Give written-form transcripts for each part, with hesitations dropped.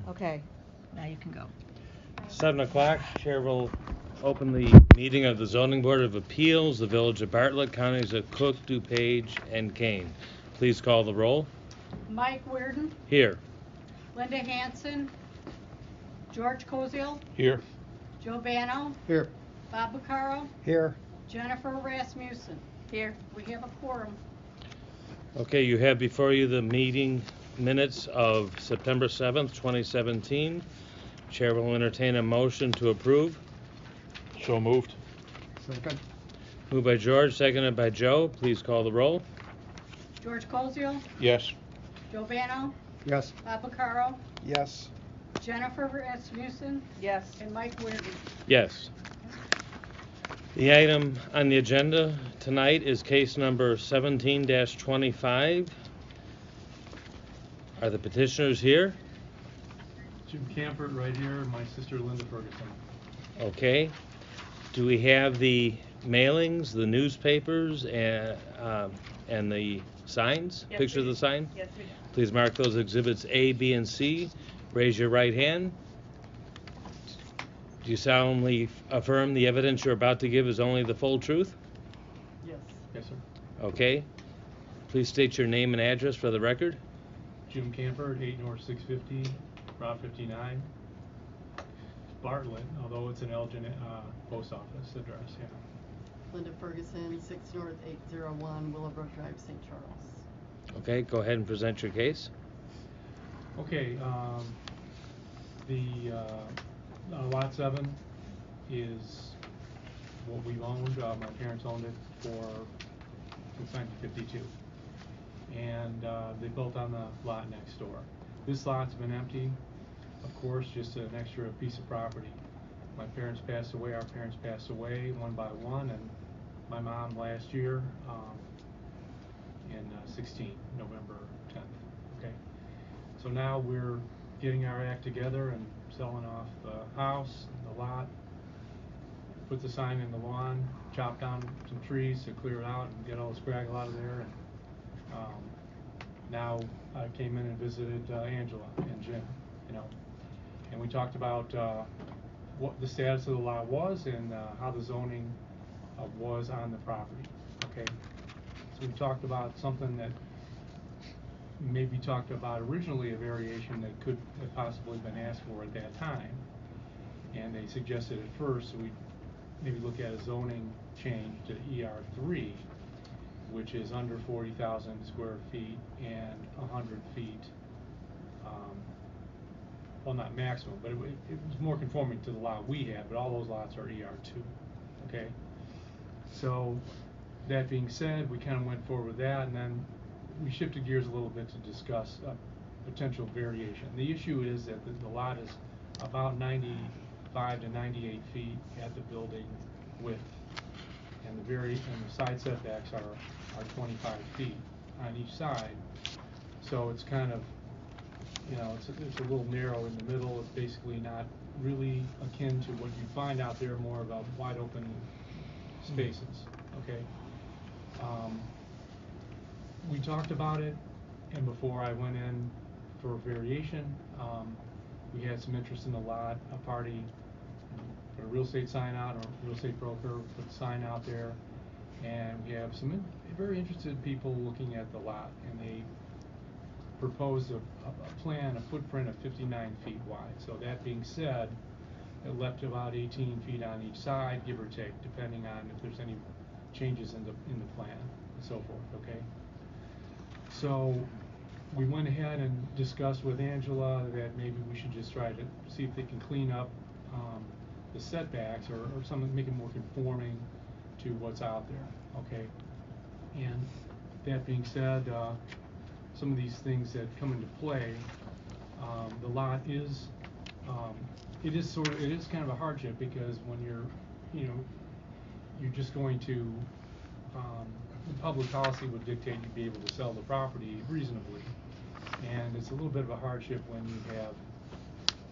Okay, now you can go. 7 o'clock, Chair will open the meeting of the Zoning Board of Appeals, the Village of Bartlett, Counties of Cook, DuPage, and Kane. Please call the roll. Mike Weirden, Here. Linda Hansen, George Koziel, Here. Joe Bano, Here. Bob Vaccaro, Here. Jennifer Rasmussen. Here. We have a quorum. Okay, you have before you the meeting minutes of September 7th, 2017. Chair will entertain a motion to approve. So moved. Second. Moved by George, seconded by Joe. Please call the roll. George Koziel, Yes. Joe Bano, Yes. Bob Vaccaro, Yes. Jennifer Rasmussen, Yes. and Mike Weirden. Yes. The item on the agenda tonight is case number 17-25. Are the petitioners here? Jim Campert right here, my sister Linda Ferguson. Okay. Do we have the mailings, the newspapers, and the signs? Yes, Picture we of do. the sign? Yes, we do. Please mark those exhibits A, B, and C. Raise your right hand. Do you solemnly affirm the evidence you're about to give is only the full truth? Yes. Yes, sir. Okay. Please state your name and address for the record. Jim Campert, 8 North 650, Route 59. Bartlett, although it's an Elgin post office address, yeah. Linda Ferguson, 6 North 801 Willowbrook Drive, St. Charles. Okay, go ahead and present your case. Okay, the Lot 7 is what we've owned. My parents owned it since 1952. And they built on the lot next door. This lot's been empty, of course, just an extra piece of property. My parents passed away, our parents passed away one by one, and my mom last year in 16, November 10th. Okay, so now we're getting our act together and selling off the house, the lot, put the sign in the lawn, chop down some trees to clear it out and get all the scraggle out of there. And now I came in and visited Angela and Jim, and we talked about what the status of the lot was and how the zoning was on the property. Okay, so we talked about something that maybe talked about originally a variation that could have possibly been asked for at that time, and they suggested at first so we maybe look at a zoning change to ER3, which is under 40,000 square feet and 100 feet, well, not maximum, but it was more conforming to the lot we had, but all those lots are ER2, okay? So, that being said, we kind of went forward with that, and then we shifted gears a little bit to discuss potential variation. The issue is that the lot is about 95 to 98 feet at the building width, and the side setbacks are 25 feet on each side. So it's kind of, it's a little narrow in the middle. It's basically not really akin to what you find out there, more about wide open spaces. Okay. We talked about it, and before I went in for variation, we had some interest in the lot. A party put a real estate sign out, or a real estate broker put a sign out there, and we have some very interested people looking at the lot, and they proposed a plan, a footprint of 59 feet wide. So that being said, it left about 18 feet on each side, give or take, depending on if there's any changes in the plan and so forth. Okay. So we went ahead and discussed with Angela that maybe we should just try to see if they can clean up the setbacks or something, make it more conforming to what's out there. Okay. And that being said, some of these things that come into play, the lot is it is kind of a hardship, because when you're just going to public policy would dictate you'd be able to sell the property reasonably, and it's a little bit of a hardship when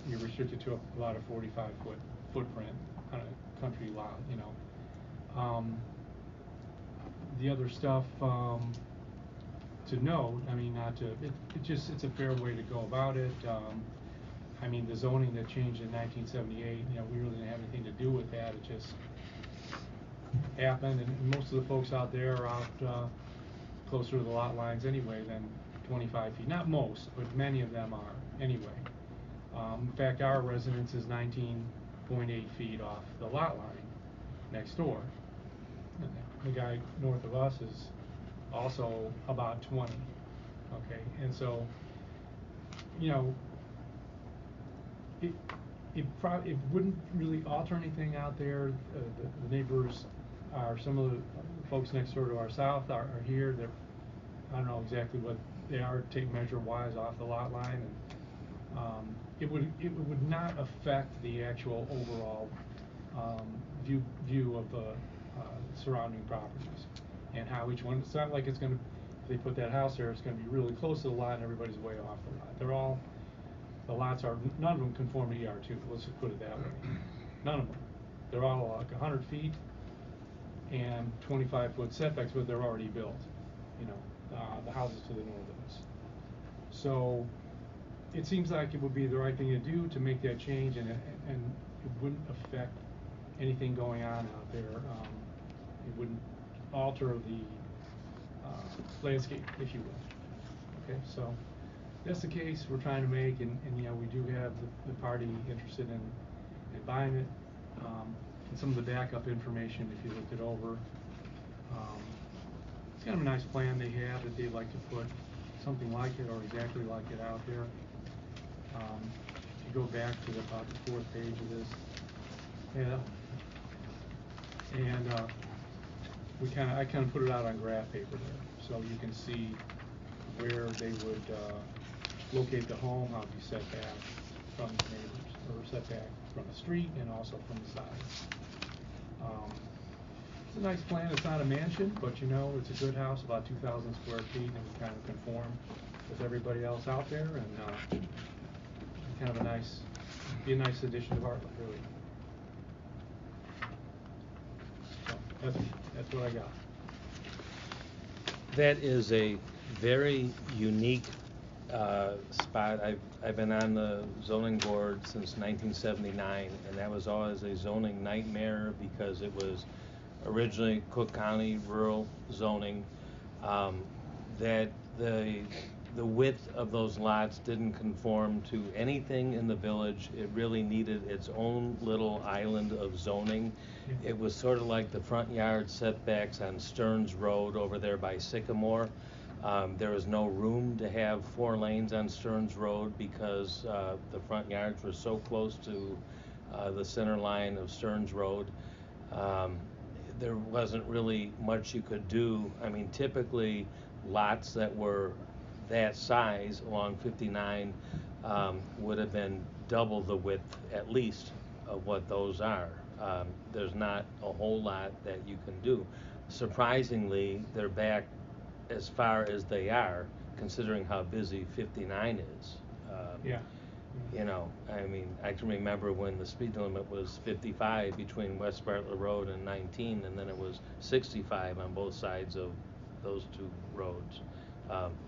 you're restricted to about a 45-foot footprint on a country lot. The other stuff to note, I mean, it's a fair way to go about it. I mean, the zoning that changed in 1978, you know, we really didn't have anything to do with that. It just happened, and most of the folks out there are out closer to the lot lines anyway than 25 feet. Not most, but many of them are anyway. In fact, our residence is 19.8 feet off the lot line next door. And the guy north of us is also about 20. Okay, and so, you know, it wouldn't really alter anything out there. The neighbors are, some of the folks next door to our south are here. They're, I don't know exactly what they are, tape measure wise off the lot line, and it would not affect the actual overall view of the surrounding properties and how each one. It's not like it's going to, if they put that house there, it's going to be really close to the lot and everybody's way off the lot. They're all, the lots are, none of them conform to ER2. Let's just put it that way. None of them. They're all like 100 feet and 25-foot setbacks, but they're already built. You know, the houses to the north of us. So it seems like it would be the right thing to do to make that change, and it wouldn't affect anything going on out there. It wouldn't alter the landscape, if you will. Okay, so that's the case we're trying to make, and you know, we do have the party interested in buying it. And some of the backup information, if you looked it over, it's kind of a nice plan they have that they'd like to put something like it or exactly like it out there. If you go back to about the 4th page of this, yeah, and I kind of put it out on graph paper there, so you can see where they would locate the home, how it'd be set back from the neighbors, or set back from the street and also from the sides. It's a nice plan. It's not a mansion, but you know, it's a good house, about 2,000 square feet, and we kind of conform with everybody else out there, and kind of be a nice addition to Bartlett, really. So that's what I got. That is a very unique spot. I've been on the zoning board since 1979, and that was always a zoning nightmare because it was originally Cook County rural zoning. That the width of those lots didn't conform to anything in the village. It really needed its own little island of zoning. It was sort of like the front yard setbacks on Stearns Road over there by Sycamore. There was no room to have 4 lanes on Stearns Road because the front yards were so close to the center line of Stearns Road. There wasn't really much you could do. I mean, typically lots that were that size along 59 would have been double the width at least of what those are. There's not a whole lot that you can do. Surprisingly, they're back as far as they are, considering how busy 59 is. Yeah. You know, I mean, I can remember when the speed limit was 55 between West Bartlett Road and 19, and then it was 65 on both sides of those 2 roads.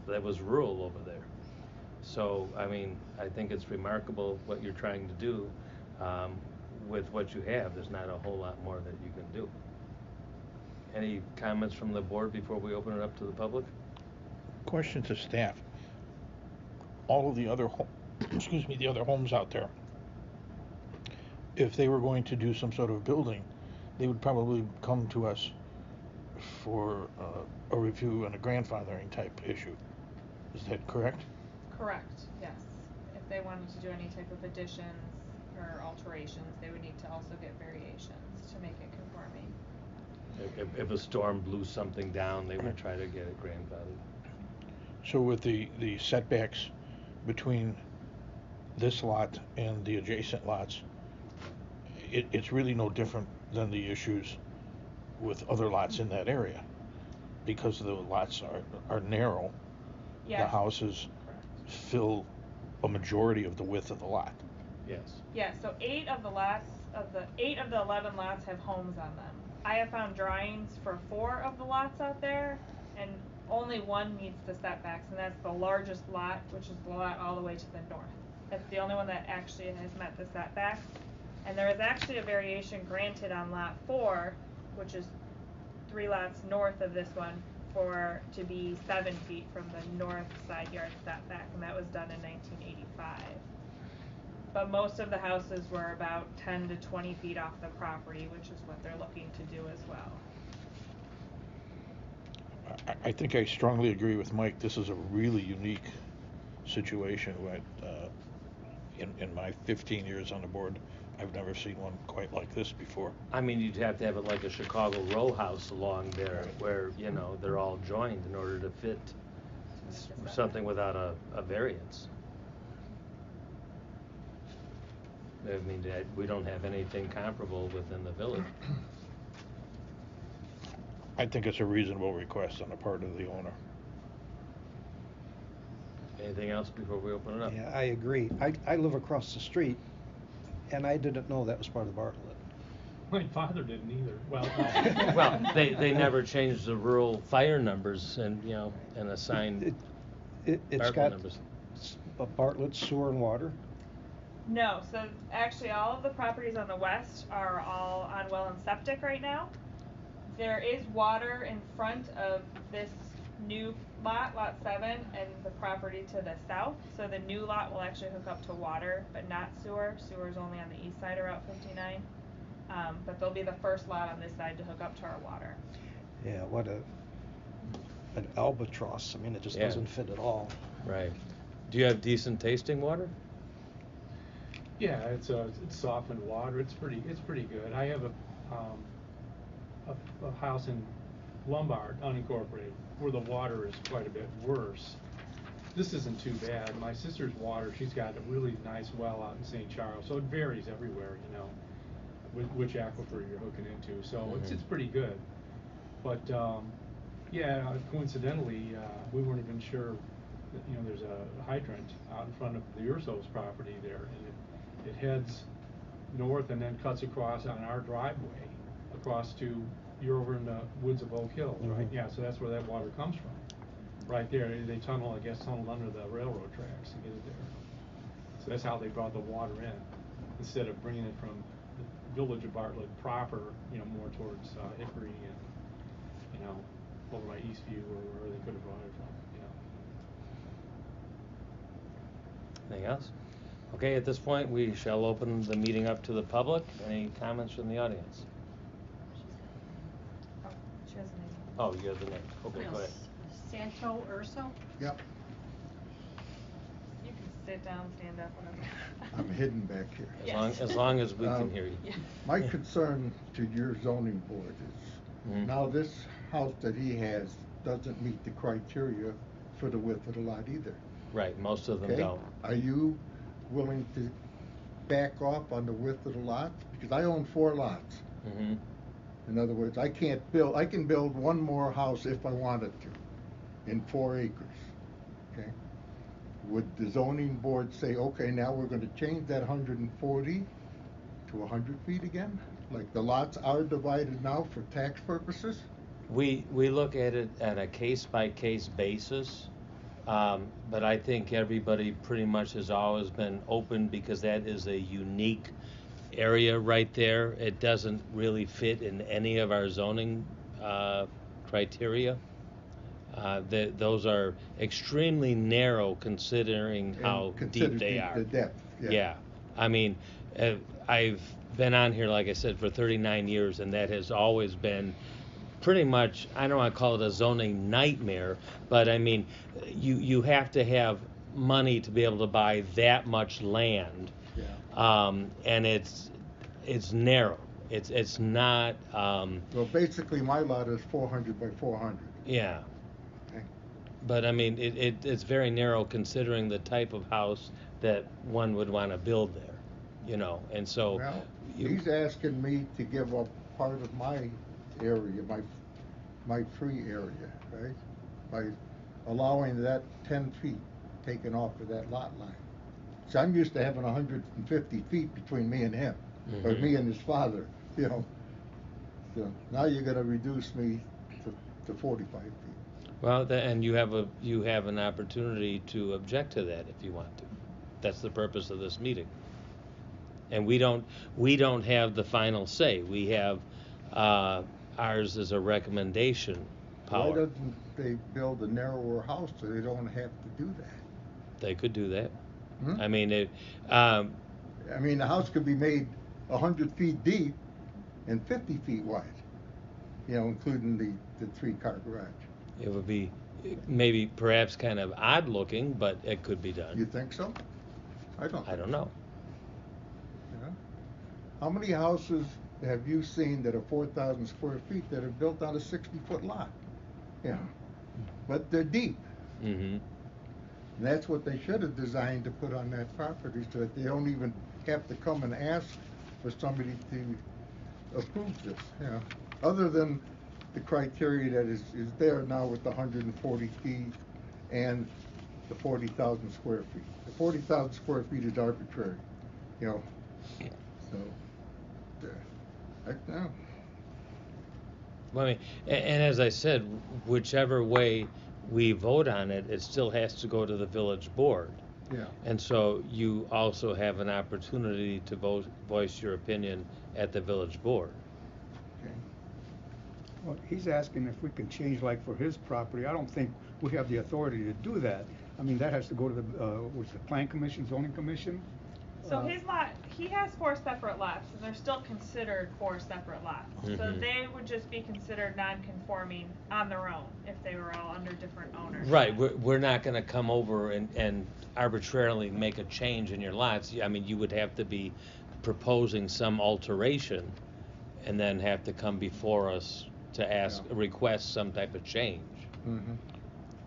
That was rural over there. So, I mean, I think it's remarkable what you're trying to do with what you have. There's not a whole lot more that you can do. Any comments from the board before we open it up to the public? Question to staff. All of the other the other homes out there, if they were going to do some sort of building, they would probably come to us for a review and a grandfathering type issue. Is that correct? Correct, yes. If they wanted to do any type of additions or alterations, they would need to also get variations to make it conforming. If a storm blew something down, they would try to get it grandfathered. So with the setbacks between this lot and the adjacent lots, it's really no different than the issues with other lots in that area, because the lots are narrow. Yes. The houses fill a majority of the width of the lot. Yes. Yeah, so 8 of the 11 lots have homes on them. I have found drawings for 4 of the lots out there, and only one meets the setbacks, and that's the largest lot, which is the lot all the way to the north. It's the only one that actually has met the setbacks. And there is actually a variation granted on lot 4, which is 3 lots north of this one, to be 7 feet from the north side yard setback, and that was done in 1985. But most of the houses were about 10 to 20 feet off the property, which is what they're looking to do as well. I think I strongly agree with Mike. This is a really unique situation. In my 15 years on the board, I've never seen one quite like this before. I mean, you'd have to have it like a Chicago row house along there where, you know, they're all joined in order to fit something without a variance. I mean, we don't have anything comparable within the village. I think it's a reasonable request on the part of the owner. Anything else before we open it up? Yeah, I agree. I live across the street, and I didn't know that was part of Bartlett. My father didn't either. Well, Well, they never changed the rural fire numbers and, you know, and assigned It's Bartlett got numbers. Bartlett sewer and water. No, so actually all of the properties on the west are all on well and septic right now. There is water in front of this new lot, lot 7, and the property to the south. So the new lot will actually hook up to water, but not sewer. Sewer is only on the east side of Route 59. But they'll be the first lot on this side to hook up to our water. Yeah, what an albatross. I mean, it just Yeah. doesn't fit at all. Right. Do you have decent tasting water? yeah, it's softened water. It's pretty good. I have a house in Lombard, unincorporated, where the water is quite a bit worse. This isn't too bad. My sister's water, she's got a really nice well out in St. Charles, so it varies everywhere, you know, which aquifer you're hooking into. So it's pretty good. But yeah, coincidentally, we weren't even sure that, you know, there's a hydrant out in front of the Urso's property there, and it heads north and then cuts across on our driveway across to, you're over in the woods of Oak Hill, right? Yeah, so that's where that water comes from. Right there, they tunneled under the railroad tracks to get it there. So that's how they brought the water in, instead of bringing it from the village of Bartlett proper, you know, more towards Hickory and, you know, over by Eastview or wherever they could have brought it from, you know. Anything else? Okay, at this point, we shall open the meeting up to the public. Any comments from the audience? Oh, she has a name. Oh, you have the name. Okay, go ahead. Santo Urso? Yep, You can sit down, stand up, whatever. I'm hidden back here. As long as we can hear you. Yeah. My concern to your zoning board is, Mhm. now this house that he has doesn't meet the criteria for the width of the lot either. Right, most of them Okay? don't. Are you willing to back off on the width of the lot? Because I own 4 lots. Mm-hmm. In other words, I can build one more house if I wanted to, in 4 acres, okay? Would the zoning board say, okay, now we're gonna change that 140 to 100 feet again? Like the lots are divided now for tax purposes? We look at it at a case-by-case basis, but I think everybody pretty much has always been open because that is a unique area right there. It doesn't really fit in any of our zoning criteria. Those are extremely narrow considering how And deep consider they are. the depth, yeah. Yeah, I mean, I've been on here, like I said, for 39 years, and that has always been pretty much, I don't want to call it a zoning nightmare, but I mean, you have to have money to be able to buy that much land, Yeah. and it's narrow. It's not. Well, basically, my lot is 400 by 400. Yeah. Okay. But I mean, it's very narrow considering the type of house that one would want to build there, you know, and so. Well, he's asking me to give up part of my area, my free area, right? By allowing that 10 feet taken off of that lot line. So I'm used to having 150 feet between me and him, or Mhm. me and his father, you know. So now you're gonna reduce me to 45 feet. Well, and you have an opportunity to object to that if you want to. That's the purpose of this meeting. And we don't have the final say. We have, ours is a recommendation power. Why doesn't they build a narrower house so they don't have to do that? They could do that. Hmm? I mean, I mean, the house could be made 100 feet deep and 50 feet wide, you know, including the 3-car garage. it would be maybe perhaps kind of odd looking, but it could be done. You think so? I don't. I don't know. Yeah. How many houses have you seen that are 4,000 square feet that are built on a 60-foot lot? Yeah. But they're deep. Mm-hmm. And that's what they should have designed to put on that property so that they don't even have to come and ask for somebody to approve this, you know. Other than the criteria that is there now with the 140 feet and the 40,000 square feet. The 40,000 square feet is arbitrary, you know. So, I know. Well, I mean, and as I said, whichever way we vote on it, it still has to go to the village board. Yeah. And so you also have an opportunity to voice your opinion at the village board. Okay. Well, he's asking if we can change, like for his property. I don't think we have the authority to do that. I mean, that has to go to the, what's the Plan Commission, Zoning Commission? So his lot, he has 4 separate lots, and they're still considered 4 separate lots. So Mhm. they would just be considered non-conforming on their own if they were all under different owners. Right, we're not gonna come over and arbitrarily make a change in your lots. I mean, you would have to be proposing some alteration and then have to come before us to ask, Yeah. request some type of change. Mm-hmm.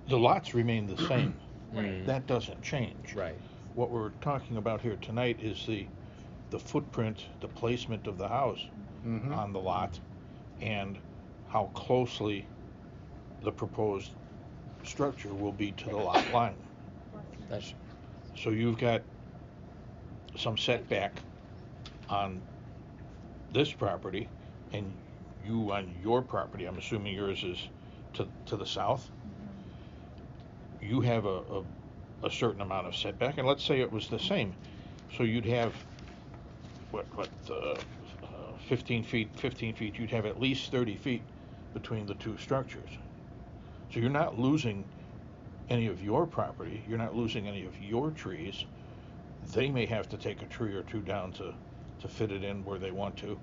The lots remain the same. Right. That doesn't change. Right. What we're talking about here tonight is the footprint, the placement of the house Mm-hmm. on the lot, and how closely the proposed structure will be to the lot line. That's, So you've got some setback on this property, and you on your property, I'm assuming yours is to the south. You have a certain amount of setback, and let's say it was the same. So you'd have, 15 feet, you'd have at least 30 feet between the two structures. So you're not losing any of your property, you're not losing any of your trees. They may have to take a tree or two down to fit it in where they want to.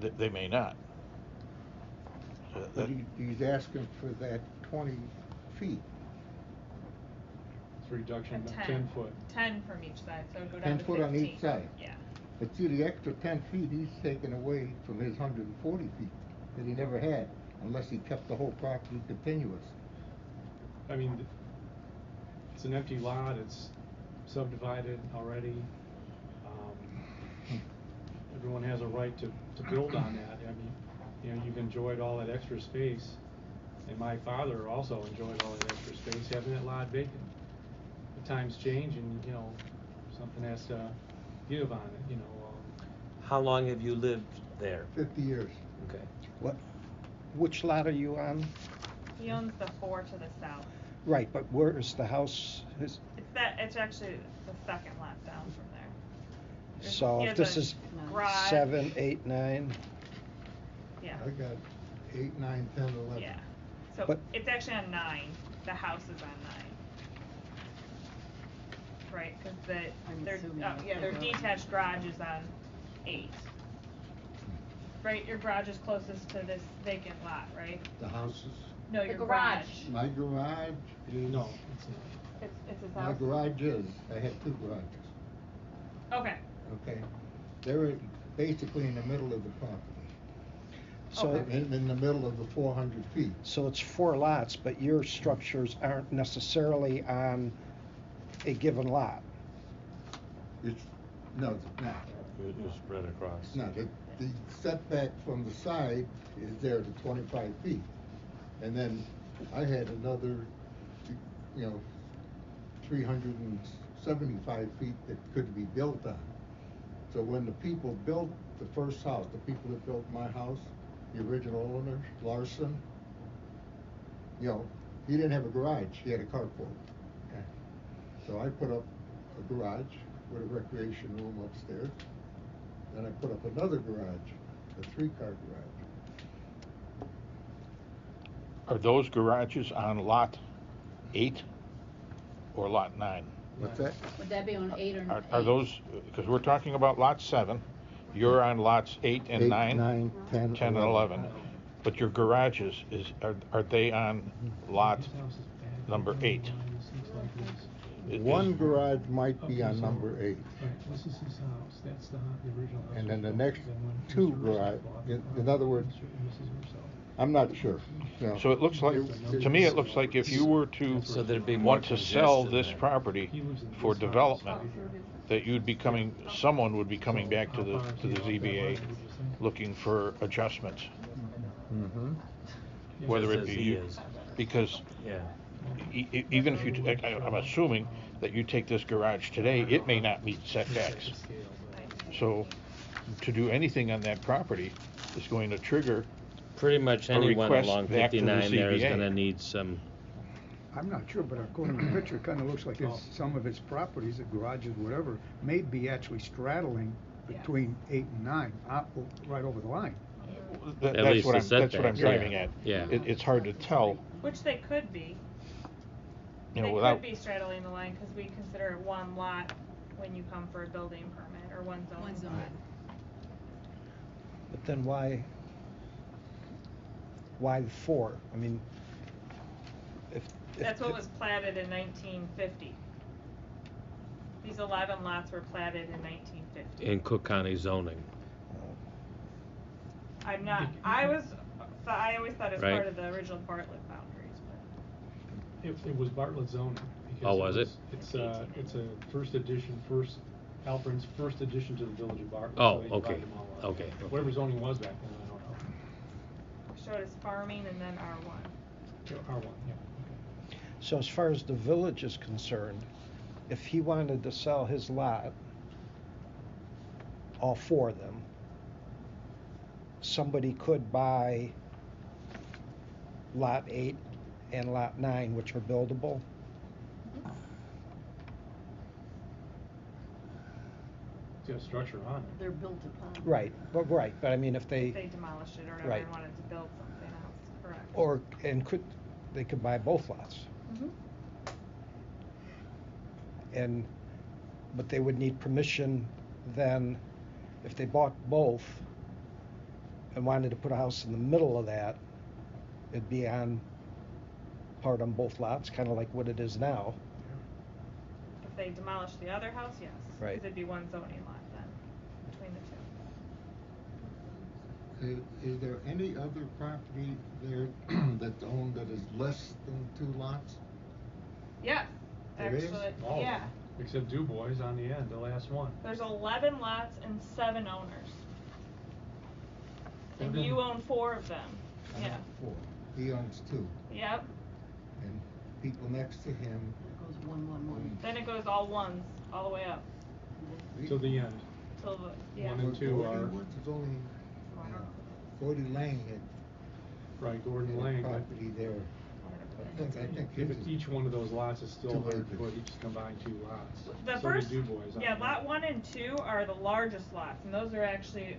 They may not. But he's asking for that 20 feet. It's a reduction of 10. 10 foot. 10 from each side, so it'd go 10 down to 15. foot on each side. Yeah. But see, the extra 10 feet he's taken away from his 140 feet that he never had, unless he kept the whole property continuous. I mean, it's an empty lot, it's subdivided already. Everyone has a right to build on that. I mean, you know, you've enjoyed all that extra space, and my father also enjoyed all that extra space, having that lot vacant. The times change, and, you know, something has to give on it, you know. how long have you lived there? 50 years. Okay. Which lot are you on? He owns the 4 to the south. Right, but where is the house? It's actually the second lot down from there. There's- So he if has this a is garage. 7, 8, 9. Yeah. I got 8, 9, 10, 11. Yeah. So But- it's actually on 9. The house is on 9. Right, because I'm their assuming their that's the detached garage is on 8. Right, your garage is closest to this vacant lot, right? The houses. No, The your garage. My garage is. No, it's not. It's his My house. garage is. I have 2 garages. Okay. Okay. They're basically in the middle of the property. So, Okay. In the middle of the 400 feet. so it's 4 lots, but your structures aren't necessarily on a given lot. No, it's not. It's spread across. No, the setback from the side is there to 25 feet. And then I had another, 375 feet that could be built on. So when the people built the first house, the people that built my house, the original owner, Larson, he didn't have a garage, he had a carport. Okay. So I put up a garage with a recreation room upstairs. Then I put up another garage, a 3-car garage. Are those garages on lot 8 or lot 9? What's that? Would that be on 8 or 9? Are those, because we're talking about lot 7, you're on lots 8 and 9? 9, 10, 10 and 11. But your garages, are they on lot His house is back. number 8? One garage might be on number 8. Right, this is his house, that's the original house. And then the was next built. Then when 2 Mr. Russo garage, bought the in house, other words, Mr. and Mrs. Russo. I'm not sure. No. So it looks like, to me, it looks like if you were to So there'd be more want to sell congestion this there. property He lives in for this house. development, that you'd be coming, someone would be coming back to the ZBA looking for adjustments, Mm-hmm. whether Just it as be he you, is. because Yeah. even if you, I'm assuming that you take this garage today, it may not meet setbacks. So to do anything on that property is going to trigger, Pretty much A anyone request along back to the 59 there is ZBA. gonna need some, I'm not sure, but according to the picture, it kinda looks like some of his properties, the garages, whatever, may be actually straddling between 8 and 9, right over the line. At that's least what the I'm setbacks, driving yeah. at. Yeah. It's hard to tell, Which they could be. you know, They without. could be straddling the line, cause we consider it one lot when you come for a building permit, or one zoning. One zone. But then why the 4? I mean, if That's what was platted in 1950. These 11 lots were platted in 1950. in Cook County zoning. I'm not, I always thought it was Right. part of the original Bartlett boundaries, but. It was Bartlett zoning. because Oh, was it? It's a first edition, Alperin's first addition to the village of Bartlett. Oh, so they divided okay. them all up. Okay. Whatever zoning was back then, I don't know. Showed as farming and then R1. R1, yeah, okay. So as far as the village is concerned, if he wanted to sell his lot, all 4 of them, somebody could buy lot 8 and lot 9, which are buildable. It's got a structure on it. They're built upon. Right, but I mean, if They they, demolished it or whatever Right. and wanted to build something else, correct. they could buy both lots. Mhm. But they would need permission then, if they bought both and wanted to put a house in the middle of that, it'd be part on both lots, kinda like what it is now. If they demolished the other house, yes. Right. 'Cause it'd be one zoning lot then, between the two. Is there any other property there that's owned that is less than 2 lots? Yeah, There is? actually, All of yeah. them, except Du Bois on the end, the last one. There's 11 lots and 7 owners. And Seven? you own 4 of them, yeah. 4. He owns 2. Yep, And people next to him. It goes 1, 1, 1. then it goes all ones, all the way up, To the end. till the, yeah. One and two are- Woods is only, 40 Lang had Right, Gordon had Lang. property there. I think Yeah, his but is each one of those lots is still 200. 100 foot, each combined 2 lots. The So first, did Du Bois on yeah, that. lot 1 and 2 are the largest lots, and those are actually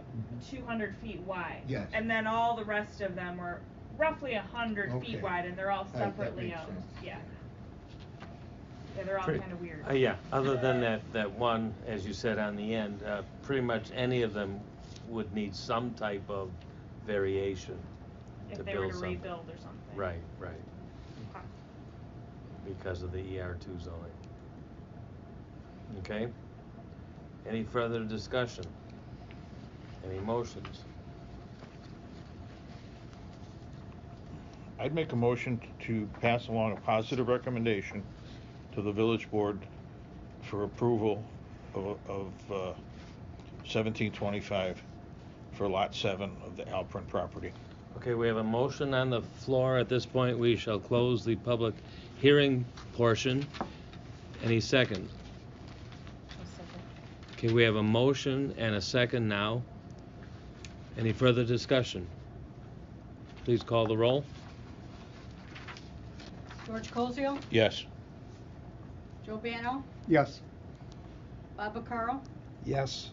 200 feet wide. Yes. And then all the rest of them are roughly 100 Okay. feet wide, and they're all That separately makes owned, sense. yeah. Yeah, they're all Pretty- kinda weird. Yeah, other than that one, as you said on the end, pretty much any of them would need some type of variation to If they were build to something. rebuild or something. Right, right, Okay. because of the ER2 zoning. Okay? Any further discussion? Any motions? I'd make a motion to pass along a positive recommendation to the village board for approval of 1725 for lot 7 of the Alperin property. Okay, we have a motion on the floor. At this point, we shall close the public hearing portion. Any second? Okay, we have a motion and a second now. Any further discussion? Please call the roll. George Cosio, Yes. Joe Bano, Yes, Bob Vaccaro, Yes.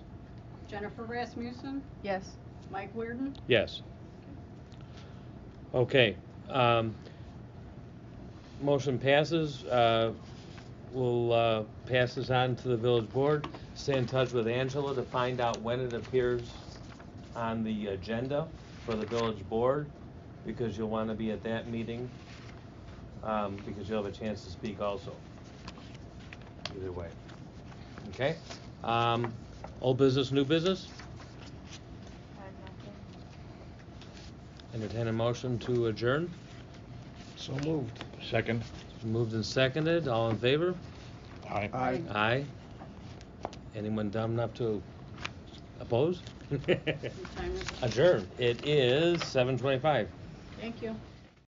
Jennifer Rasmussen, Yes. Mike Weirden. Yes. Okay, motion passes. We'll pass this on to the village board. Stay in touch with Angela to find out when it appears on the agenda for the village board, because you'll want to be at that meeting, because you'll have a chance to speak also. Either way. Okay? Old business, new business? I have nothing. Entertain a motion to adjourn. So moved. Second? Moved and seconded, all in favor? Aye. Aye. Aye. Anyone dumb enough to oppose? What time is it? Adjourn. It is 7:25. Thank you.